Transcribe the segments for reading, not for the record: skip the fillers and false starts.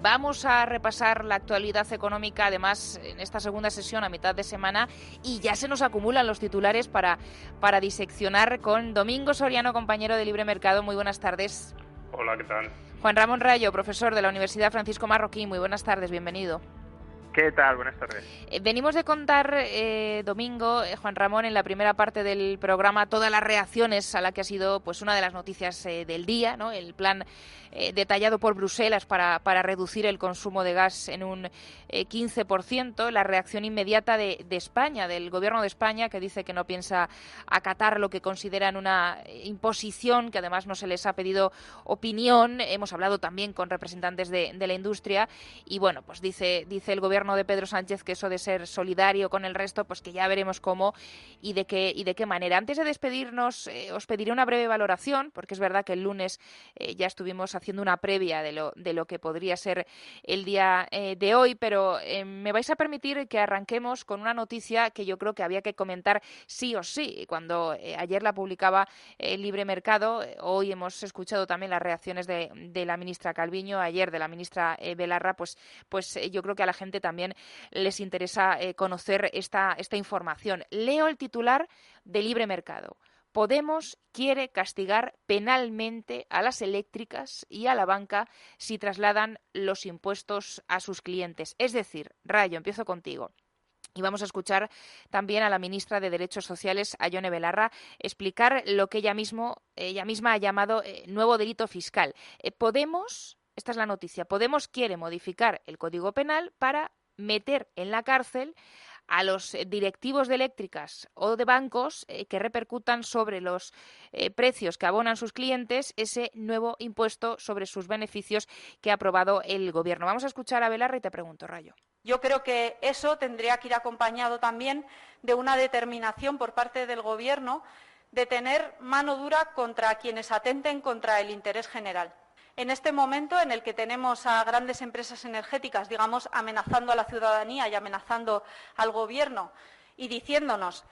Vamos a repasar la actualidad económica, además, en esta segunda sesión a mitad de semana, y ya se nos acumulan los titulares para diseccionar con Domingo Soriano, compañero de Libre Mercado. Muy buenas tardes. Hola, ¿qué tal? Juan Ramón Rayo, profesor de la Universidad Francisco Marroquín. Muy buenas tardes, bienvenido. ¿Qué tal? Buenas tardes. Venimos de contar, Domingo, Juan Ramón, en la primera parte del programa, todas las reacciones a la que ha sido pues una de las noticias del día, ¿no? El plan detallado por Bruselas para reducir el consumo de gas en un 15%, la reacción inmediata de España, del Gobierno de España, que dice que no piensa acatar lo que consideran una imposición, que además no se les ha pedido opinión. Hemos hablado también con representantes de la industria y, bueno, pues dice el Gobierno de Pedro Sánchez que eso de ser solidario con el resto, pues que ya veremos cómo y de qué manera. Antes de despedirnos, os pediré una breve valoración, porque es verdad que el lunes ya estuvimos haciendo una previa de lo que podría ser el día de hoy, pero me vais a permitir que arranquemos con una noticia que yo creo que había que comentar sí o sí. Cuando ayer la publicaba Libre Mercado, hoy hemos escuchado también las reacciones de la ministra Calviño, ayer de la ministra Belarra, pues yo creo que a la gente también les interesa conocer esta información. Leo el titular de Libre Mercado. Podemos quiere castigar penalmente a las eléctricas y a la banca si trasladan los impuestos a sus clientes. Es decir, Rayo, empiezo contigo. Y vamos a escuchar también a la ministra de Derechos Sociales, a Ione Belarra, explicar lo que ella misma ha llamado nuevo delito fiscal. Podemos, esta es la noticia, Podemos quiere modificar el Código Penal para meter en la cárcel a los directivos de eléctricas o de bancos que repercutan sobre los precios que abonan sus clientes ese nuevo impuesto sobre sus beneficios que ha aprobado el Gobierno. Vamos a escuchar a Belarra y te pregunto, Rayo. Yo creo que eso tendría que ir acompañado también de una determinación por parte del Gobierno de tener mano dura contra quienes atenten contra el interés general. En este momento en el que tenemos a grandes empresas energéticas, digamos, amenazando a la ciudadanía y amenazando al Gobierno y diciéndonos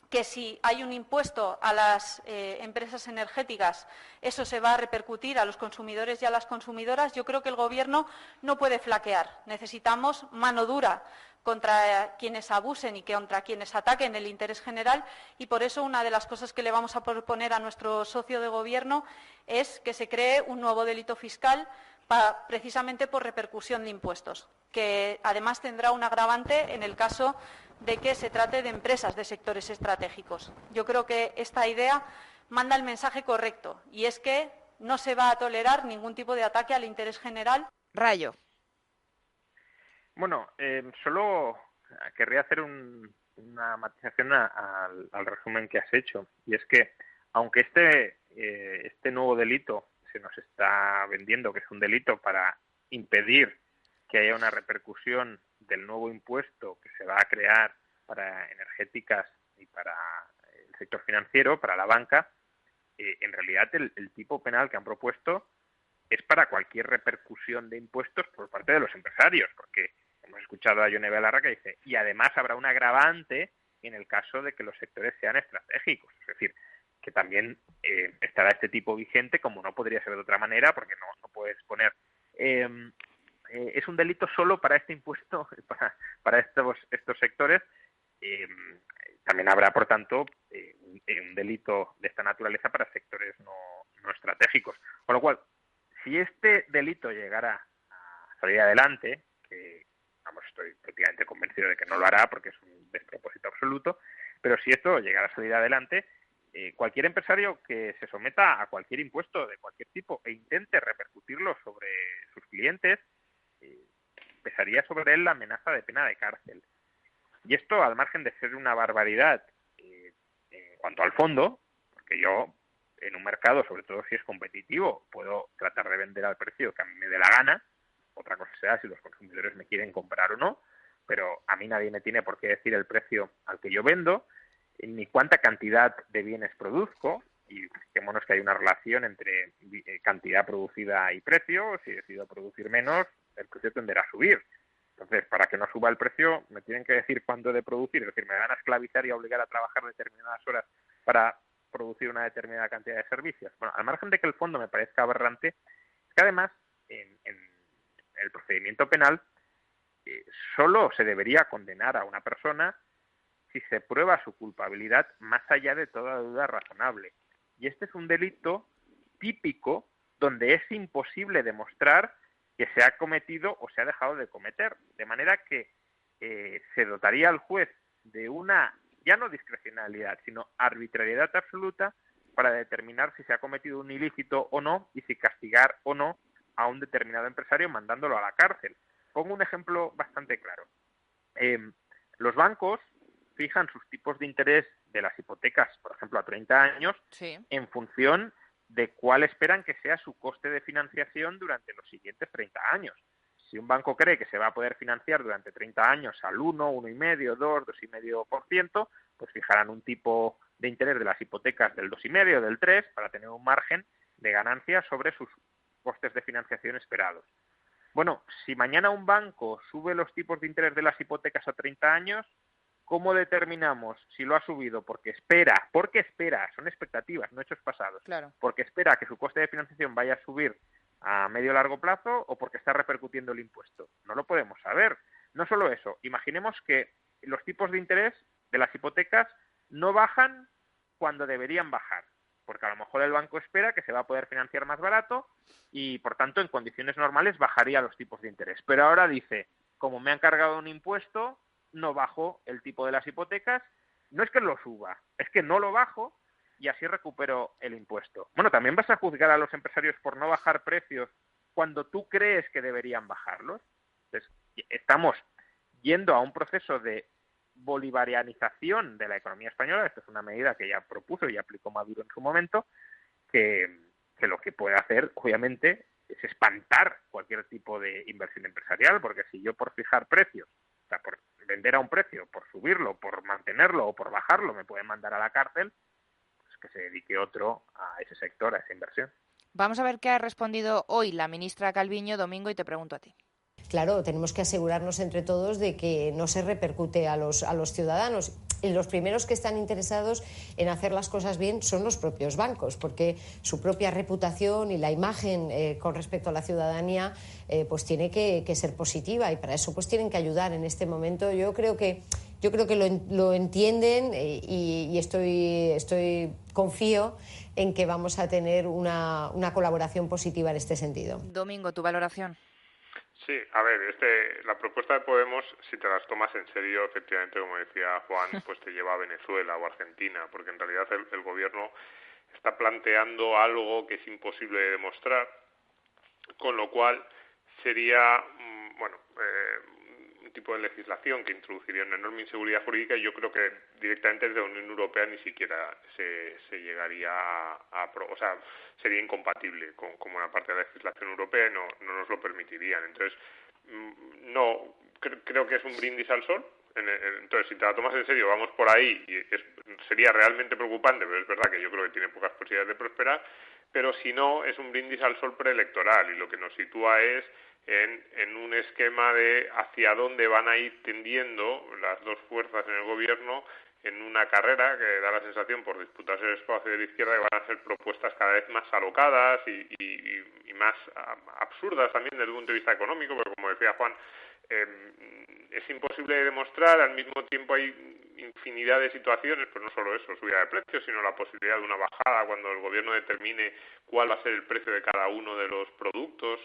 que si hay un impuesto a las empresas energéticas, eso se va a repercutir a los consumidores y a las consumidoras, yo creo que el Gobierno no puede flaquear. Necesitamos mano dura contra quienes abusen y contra quienes ataquen el interés general y por eso una de las cosas que le vamos a proponer a nuestro socio de Gobierno es que se cree un nuevo delito fiscal precisamente por repercusión de impuestos, que además tendrá un agravante en el caso de que se trate de empresas de sectores estratégicos. Yo creo que esta idea manda el mensaje correcto y es que no se va a tolerar ningún tipo de ataque al interés general. Rayo. Bueno, solo querría hacer una matización al resumen que has hecho, y es que aunque este nuevo delito se nos está vendiendo que es un delito para impedir que haya una repercusión del nuevo impuesto que se va a crear para energéticas y para el sector financiero, para la banca, en realidad el tipo penal que han propuesto es para cualquier repercusión de impuestos por parte de los empresarios, porque hemos escuchado a Ione Belarra que dice, y además habrá un agravante en el caso de que los sectores sean estratégicos, es decir, que también estará este tipo vigente, como no podría ser de otra manera, porque no puedes poner... es un delito solo para este impuesto, para estos sectores. También habrá, por tanto, un delito de esta naturaleza para sectores no estratégicos. Con lo cual, si este delito llegara a salir adelante, que estoy prácticamente convencido de que no lo hará porque es un despropósito absoluto, pero si esto llegara a salir adelante, cualquier empresario que se someta a cualquier impuesto de cualquier tipo e intente repercutirlo sobre sus clientes, pesaría sobre él la amenaza de pena de cárcel. Y esto, al margen de ser una barbaridad en cuanto al fondo, porque yo, en un mercado, sobre todo si es competitivo, puedo tratar de vender al precio que a mí me dé la gana, otra cosa será si los consumidores me quieren comprar o no, pero a mí nadie me tiene por qué decir el precio al que yo vendo, ni cuánta cantidad de bienes produzco, y fijémonos que hay una relación entre cantidad producida y precio. Si decido producir menos, el precio tenderá a subir. Entonces, para que no suba el precio, me tienen que decir cuándo he de producir, es decir, me van a esclavizar y a obligar a trabajar determinadas horas para producir una determinada cantidad de servicios. Bueno, al margen de que el fondo me parezca aberrante, es que además, en procedimiento penal, solo se debería condenar a una persona si se prueba su culpabilidad más allá de toda duda razonable. Y este es un delito típico donde es imposible demostrar que se ha cometido o se ha dejado de cometer. De manera que se dotaría al juez de una, ya no discrecionalidad, sino arbitrariedad absoluta para determinar si se ha cometido un ilícito o no y si castigar o no a un determinado empresario mandándolo a la cárcel. Pongo un ejemplo bastante claro. Los bancos fijan sus tipos de interés de las hipotecas, por ejemplo, a 30 años, Sí. en función de cuál esperan que sea su coste de financiación durante los siguientes 30 años. Si un banco cree que se va a poder financiar durante 30 años al 1, 1,5, 2, 2,5%, pues fijarán un tipo de interés de las hipotecas del 2,5, del 3, para tener un margen de ganancia sobre sus costes de financiación esperados. Bueno, si mañana un banco sube los tipos de interés de las hipotecas a 30 años, ¿cómo determinamos si lo ha subido? Porque espera, son expectativas, no hechos pasados, Claro. porque espera que su coste de financiación vaya a subir a medio o largo plazo o porque está repercutiendo el impuesto. No lo podemos saber. No solo eso, imaginemos que los tipos de interés de las hipotecas no bajan cuando deberían bajar, porque a lo mejor el banco espera que se va a poder financiar más barato y, por tanto, en condiciones normales bajaría los tipos de interés. Pero ahora dice, como me han cargado un impuesto, no bajo el tipo de las hipotecas. No es que lo suba, es que no lo bajo y así recupero el impuesto. Bueno, también vas a juzgar a los empresarios por no bajar precios cuando tú crees que deberían bajarlos. Entonces, estamos yendo a un proceso de bolivarianización de la economía española. Esto es una medida que ya propuso y aplicó Maduro en su momento, que lo que puede hacer, obviamente, es espantar cualquier tipo de inversión empresarial, porque si yo por fijar precios, o sea, por vender a un precio, por subirlo, por mantenerlo o por bajarlo, me pueden mandar a la cárcel, pues que se dedique otro a ese sector, a esa inversión. Vamos a ver qué ha respondido hoy la ministra Calviño, Domingo, y te pregunto a ti. Claro, tenemos que asegurarnos entre todos de que no se repercute a los ciudadanos. Y los primeros que están interesados en hacer las cosas bien son los propios bancos, porque su propia reputación y la imagen con respecto a la ciudadanía pues tiene que ser positiva, y para eso pues tienen que ayudar en este momento. Yo creo que lo entienden, y confío en que vamos a tener una colaboración positiva en este sentido. Domingo, tu valoración. Sí, a ver, la propuesta de Podemos, si te las tomas en serio, efectivamente, como decía Juan, pues te lleva a Venezuela o Argentina, porque en realidad el gobierno está planteando algo que es imposible de demostrar, con lo cual sería, un tipo de legislación que introduciría una enorme inseguridad jurídica, y yo creo que directamente desde la Unión Europea ni siquiera se llegaría o sea, sería incompatible con una parte de la legislación europea y no nos lo permitirían. Entonces, no, creo que es un brindis al sol. Entonces, si te la tomas en serio, vamos por ahí, y sería realmente preocupante, pero es verdad que yo creo que tiene pocas posibilidades de prosperar, pero si no, es un brindis al sol preelectoral, y lo que nos sitúa es en un esquema de hacia dónde van a ir tendiendo las dos fuerzas en el gobierno, en una carrera que da la sensación, por disputarse el espacio de la izquierda, que van a ser propuestas cada vez más alocadas y más absurdas también desde el punto de vista económico, porque como decía Juan, es imposible de demostrar. Al mismo tiempo hay infinidad de situaciones, pues no solo eso, subida de precios, sino la posibilidad de una bajada cuando el gobierno determine cuál va a ser el precio de cada uno de los productos,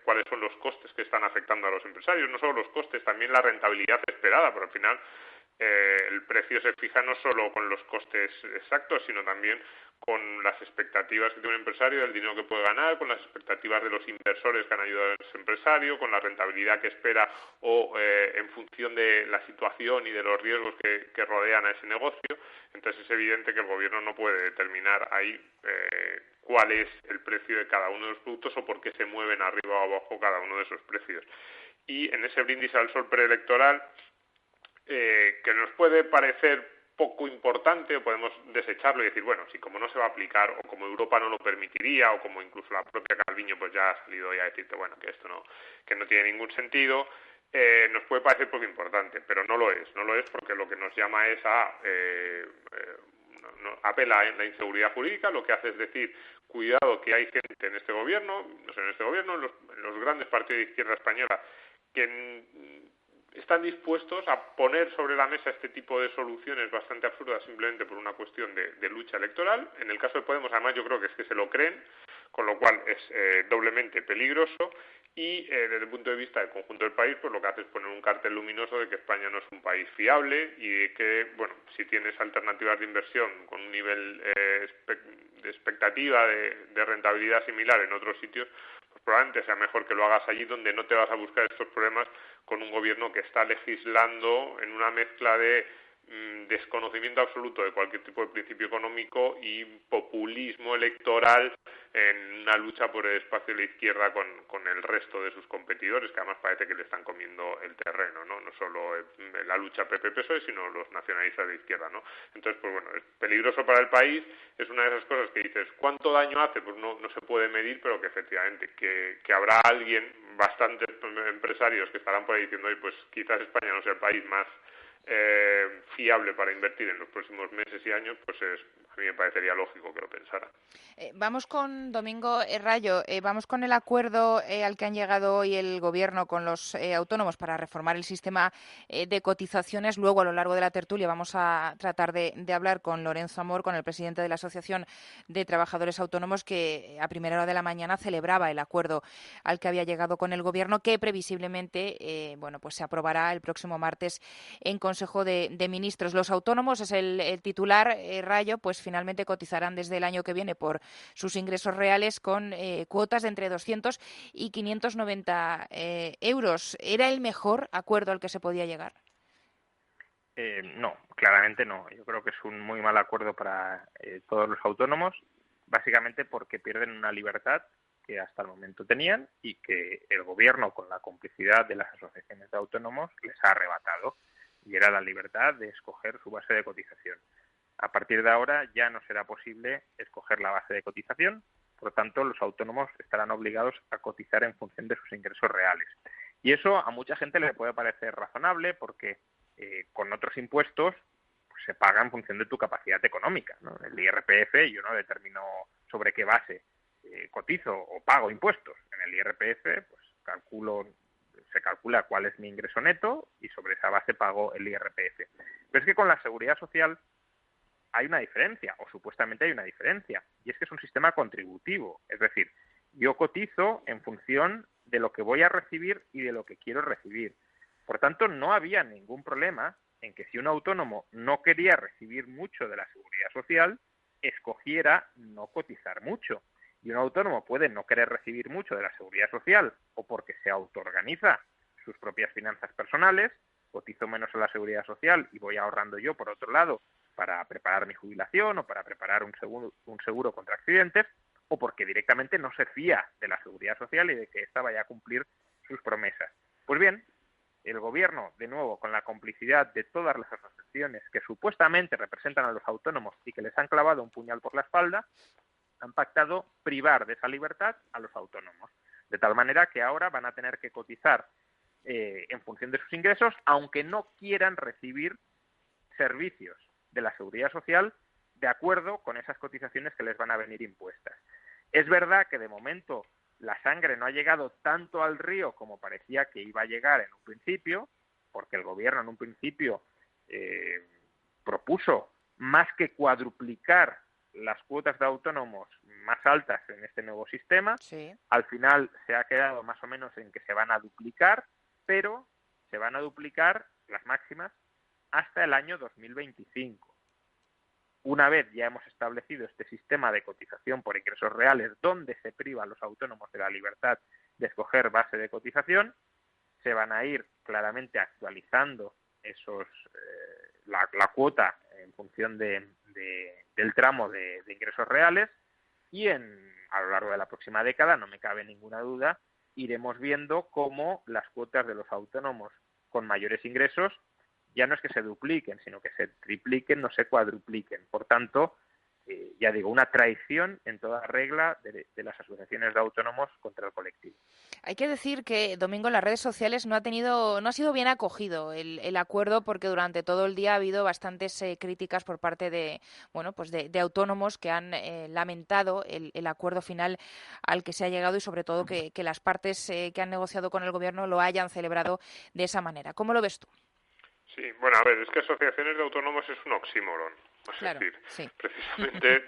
cuáles son los costes que están afectando a los empresarios, no solo los costes, también la rentabilidad esperada, pero al final el precio se fija no solo con los costes exactos, sino también con las expectativas que tiene un empresario del dinero que puede ganar, con las expectativas de los inversores que han ayudado a ese empresario, con la rentabilidad que espera o en función de la situación y de los riesgos que rodean a ese negocio. Entonces es evidente que el gobierno no puede determinar ahí cuál es el precio de cada uno de los productos o por qué se mueven arriba o abajo cada uno de esos precios. Y en ese brindis al sol preelectoral, que nos puede parecer poco importante, o podemos desecharlo y decir, bueno, si como no se va a aplicar, o como Europa no lo permitiría, o como incluso la propia Calviño pues ya ha salido ya a decirte, bueno, que no tiene ningún sentido, nos puede parecer poco importante, pero no lo es porque lo que nos llama es apela en la inseguridad jurídica, lo que hace es decir cuidado, que hay gente en este gobierno, no sé, en este gobierno, en los grandes partidos de izquierda española, que están dispuestos a poner sobre la mesa este tipo de soluciones bastante absurdas simplemente por una cuestión de lucha electoral. En el caso de Podemos, además, yo creo que es que se lo creen, con lo cual es doblemente peligroso. Y desde el punto de vista del conjunto del país, pues lo que hace es poner un cartel luminoso de que España no es un país fiable y de que, bueno, si tienes alternativas de inversión con un nivel de expectativa de rentabilidad similar en otros sitios, pues probablemente sea mejor que lo hagas allí, donde no te vas a buscar estos problemas con un gobierno que está legislando en una mezcla de desconocimiento absoluto de cualquier tipo de principio económico y populismo electoral en una lucha por el espacio de la izquierda con el resto de sus competidores, que además parece que le están comiendo el terreno, ¿no? No solo la lucha PP-PSOE, sino los nacionalistas de izquierda, ¿no? Entonces, pues bueno, es peligroso para el país, es una de esas cosas que dices, ¿cuánto daño hace? Pues no se puede medir, pero que efectivamente, que habrá alguien, bastantes empresarios que estarán por ahí diciendo, oye, pues quizás España no sea el país más fiable para invertir en los próximos meses y años, pues a mí me parecería lógico que lo pensara. Vamos con Domingo Rayo, vamos con el acuerdo al que han llegado hoy el Gobierno con los autónomos para reformar el sistema de cotizaciones. Luego, a lo largo de la tertulia, vamos a tratar de hablar con Lorenzo Amor, con el presidente de la Asociación de Trabajadores Autónomos, que a primera hora de la mañana celebraba el acuerdo al que había llegado con el Gobierno, que previsiblemente pues se aprobará el próximo martes en Consejo de Ministros. Los autónomos, es el titular, Rayo, pues finalmente cotizarán desde el año que viene por sus ingresos reales con cuotas de entre 200 y 590 euros. ¿Era el mejor acuerdo al que se podía llegar? No, claramente no. Yo creo que es un muy mal acuerdo para todos los autónomos, básicamente porque pierden una libertad que hasta el momento tenían y que el Gobierno, con la complicidad de las asociaciones de autónomos, les ha arrebatado, y era la libertad de escoger su base de cotización. A partir de ahora ya no será posible escoger la base de cotización, por lo tanto los autónomos estarán obligados a cotizar en función de sus ingresos reales. Y eso a mucha gente le puede parecer razonable porque con otros impuestos pues, se paga en función de tu capacidad económica, ¿no? El IRPF yo no determino sobre qué base cotizo o pago impuestos. En el IRPF pues se calcula cuál es mi ingreso neto y sobre esa base pago el IRPF. Pero es que con la Seguridad Social hay una diferencia, o supuestamente hay una diferencia, y es que es un sistema contributivo. Es decir, yo cotizo en función de lo que voy a recibir y de lo que quiero recibir. Por tanto, no había ningún problema en que si un autónomo no quería recibir mucho de la Seguridad Social, escogiera no cotizar mucho. Y un autónomo puede no querer recibir mucho de la Seguridad Social o porque se autoorganiza sus propias finanzas personales, cotizo menos a la Seguridad Social y voy ahorrando yo, por otro lado, para preparar mi jubilación o para preparar un seguro contra accidentes, o porque directamente no se fía de la Seguridad Social y de que ésta vaya a cumplir sus promesas. Pues bien, el Gobierno, de nuevo, con la complicidad de todas las asociaciones que supuestamente representan a los autónomos y que les han clavado un puñal por la espalda, han pactado privar de esa libertad a los autónomos, de tal manera que ahora van a tener que cotizar en función de sus ingresos, aunque no quieran recibir servicios de la Seguridad Social de acuerdo con esas cotizaciones que les van a venir impuestas. Es verdad que de momento la sangre no ha llegado tanto al río como parecía que iba a llegar en un principio, porque el Gobierno en un principio propuso más que cuadruplicar las cuotas de autónomos más altas en este nuevo sistema. Sí. Al final se ha quedado más o menos en que se van a duplicar, pero se van a duplicar las máximas hasta el año 2025. Una vez ya hemos establecido este sistema de cotización por ingresos reales, donde se priva a los autónomos de la libertad de escoger base de cotización, se van a ir claramente actualizando la cuota en función del tramo de ingresos reales, y a lo largo de la próxima década, no me cabe ninguna duda, iremos viendo cómo las cuotas de los autónomos con mayores ingresos ya no es que se dupliquen, sino que se tripliquen, no se cuadrupliquen. Por tanto, ya digo, una traición en toda regla de las asociaciones de autónomos contra el colectivo. Hay que decir que, Domingo, en las redes sociales no ha sido bien acogido el acuerdo, porque durante todo el día ha habido bastantes críticas por parte de, bueno, pues de autónomos que han lamentado el acuerdo final al que se ha llegado, y sobre todo que las partes que han negociado con el gobierno lo hayan celebrado de esa manera. ¿Cómo lo ves tú? Sí, bueno, a ver, es que asociaciones de autónomos es un oxímoron. Es decir, sí. precisamente,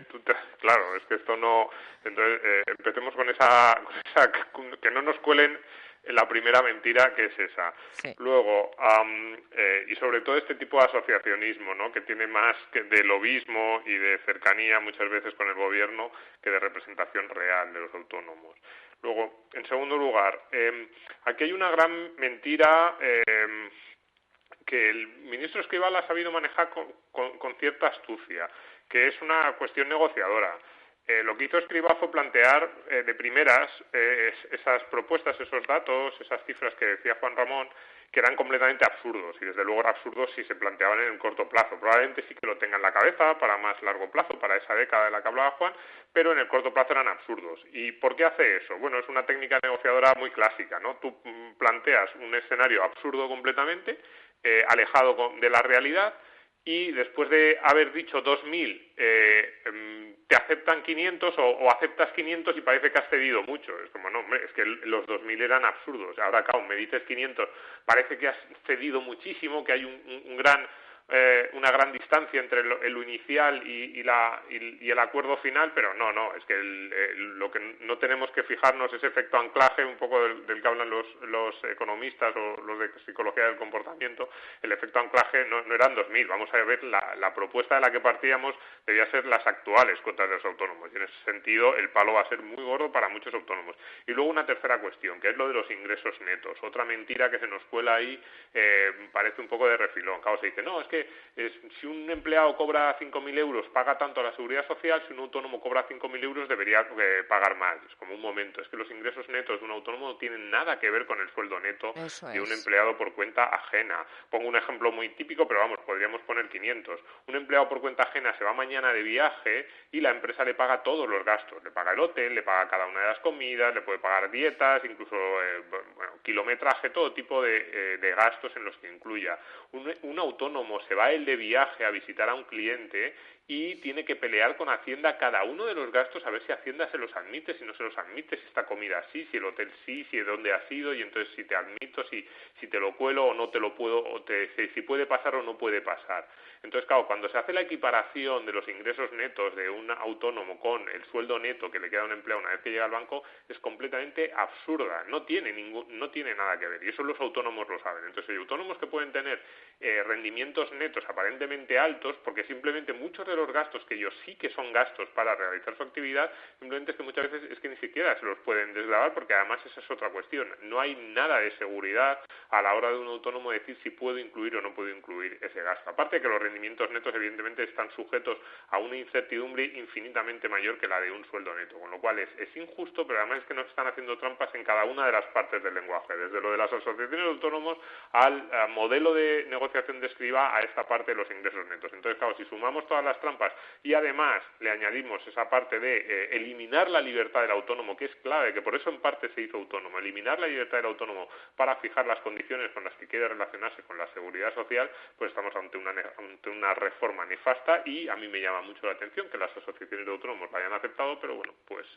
claro, es que esto no... Entonces, empecemos con esa... que no nos cuelen la primera mentira, que es esa. Sí. Luego, y sobre todo este tipo de asociacionismo, ¿no?, que tiene más que de lobismo y de cercanía muchas veces con el gobierno que de representación real de los autónomos. Luego, en segundo lugar, aquí hay una gran mentira... que el ministro Escrivá ha sabido manejar con cierta astucia, que es una cuestión negociadora. Lo que hizo Escrivá fue plantear de primeras esas propuestas, esos datos, esas cifras que decía Juan Ramón, que eran completamente absurdos, y desde luego eran absurdos si se planteaban en el corto plazo. Probablemente sí que lo tenga en la cabeza para más largo plazo, para esa década de la que hablaba Juan, pero en el corto plazo eran absurdos. ¿Y por qué hace eso? Bueno, es una técnica negociadora muy clásica, ¿no? Tú planteas un escenario absurdo completamente, alejado de la realidad, y después de haber dicho 2.000, te aceptan 500 o aceptas 500 y parece que has cedido mucho. Es como, no, hombre, es que los 2.000 eran absurdos. Ahora, claro, me dices 500, parece que has cedido muchísimo, que hay una gran distancia entre lo inicial y el acuerdo final, pero no, es que lo que no tenemos que fijarnos es efecto anclaje, un poco del que hablan los economistas o los de psicología del comportamiento. El efecto anclaje no eran 2.000, vamos a ver, la propuesta de la que partíamos debía ser las actuales cuotas de los autónomos, y en ese sentido el palo va a ser muy gordo para muchos autónomos. Y luego una tercera cuestión, que es lo de los ingresos netos, otra mentira que se nos cuela ahí, parece un poco de refilón. Claro, se dice, no, es que si un empleado cobra 5.000 euros paga tanto a la seguridad social, si un autónomo cobra 5.000 euros debería pagar más. Es como un momento, es que los ingresos netos de un autónomo no tienen nada que ver con el sueldo neto de un empleado por cuenta ajena. Pongo un ejemplo muy típico, pero vamos, podríamos poner 500. Un empleado por cuenta ajena se va mañana de viaje y la empresa le paga todos los gastos, le paga el hotel, le paga cada una de las comidas, le puede pagar dietas, incluso kilometraje, todo tipo de gastos en los que incluya. Un autónomo se va él de viaje a visitar a un cliente y tiene que pelear con Hacienda cada uno de los gastos, a ver si Hacienda se los admite, si no se los admite, si esta comida sí, si el hotel sí, si de dónde ha sido, y entonces si te admito, si te lo cuelo o no te lo puedo, si puede pasar o no puede pasar. Entonces, claro, cuando se hace la equiparación de los ingresos netos de un autónomo con el sueldo neto que le queda a un empleado una vez que llega al banco, es completamente absurda, no tiene nada que ver, y eso los autónomos lo saben. Entonces hay autónomos que pueden tener rendimientos netos aparentemente altos, porque simplemente muchos de los gastos, que ellos sí que son gastos para realizar su actividad, simplemente es que muchas veces es que ni siquiera se los pueden desgravar, porque además esa es otra cuestión, no hay nada de seguridad a la hora de un autónomo decir si puedo incluir o no puedo incluir ese gasto. Aparte que los rendimientos netos evidentemente están sujetos a una incertidumbre infinitamente mayor que la de un sueldo neto, con lo cual es injusto, pero además es que nos están haciendo trampas en cada una de las partes del lenguaje, desde lo de las asociaciones de autónomos al modelo de negociación de Escrivá a esta parte de los ingresos netos. Entonces, claro, si sumamos todas las trampas y además le añadimos esa parte de eliminar la libertad del autónomo, que es clave, que por eso en parte se hizo autónomo, eliminar la libertad del autónomo para fijar las condiciones con las que quiere relacionarse con la seguridad social, pues estamos ante una reforma nefasta, y a mí me llama mucho la atención que las asociaciones de autónomos la hayan aceptado, pero bueno, pues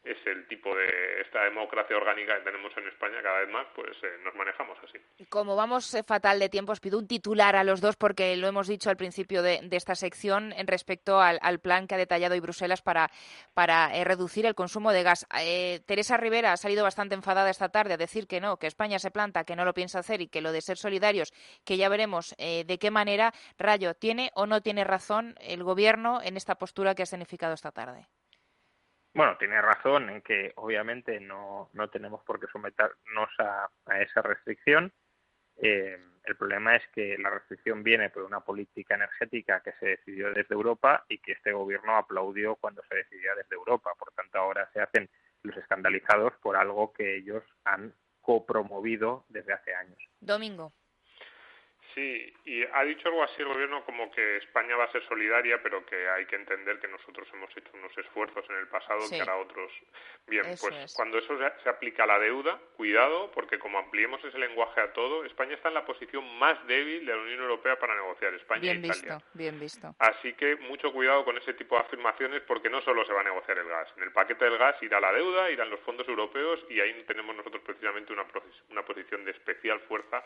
es el tipo de esta democracia orgánica que tenemos en España, cada vez más pues nos manejamos así. Como vamos fatal de tiempo, os pido un titular a los dos, porque lo hemos dicho al principio de esta sección en respecto al plan que ha detallado hoy Bruselas para reducir el consumo de gas. Teresa Rivera ha salido bastante enfadada esta tarde a decir que no, que España se planta, que no lo piensa hacer, y que lo de ser solidarios, que ya veremos de qué manera. Rayo, ¿tiene o no tiene razón el Gobierno en esta postura que ha significado esta tarde? Bueno, tiene razón en que obviamente no tenemos por qué someternos a esa restricción. El problema es que la restricción viene por una política energética que se decidió desde Europa y que este gobierno aplaudió cuando se decidía desde Europa. Por tanto, ahora se hacen los escandalizados por algo que ellos han copromovido desde hace años. Domingo. Sí, y ha dicho algo así el gobierno como que España va a ser solidaria, pero que hay que entender que nosotros hemos hecho unos esfuerzos en el pasado que ahora otros. Bien, Eso pues es. cuando eso se aplica a la deuda, cuidado, porque como ampliemos ese lenguaje a todo, España está en la posición más débil de la Unión Europea para negociar, España Bien e Italia. visto, bien visto. Así que mucho cuidado con ese tipo de afirmaciones, porque no solo se va a negociar el gas. En el paquete del gas irá la deuda, irán los fondos europeos, y ahí tenemos nosotros precisamente una posición de especial fuerza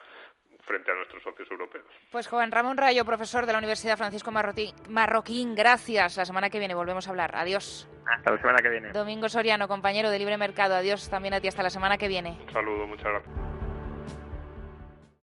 frente a nuestros socios europeos. Pues Juan Ramón Rayo, profesor de la Universidad Francisco Marroquín, gracias. La semana que viene volvemos a hablar. Adiós. Hasta la semana que viene. Domingo Soriano, compañero de Libre Mercado. Adiós también a ti. Hasta la semana que viene. Un saludo, muchas gracias.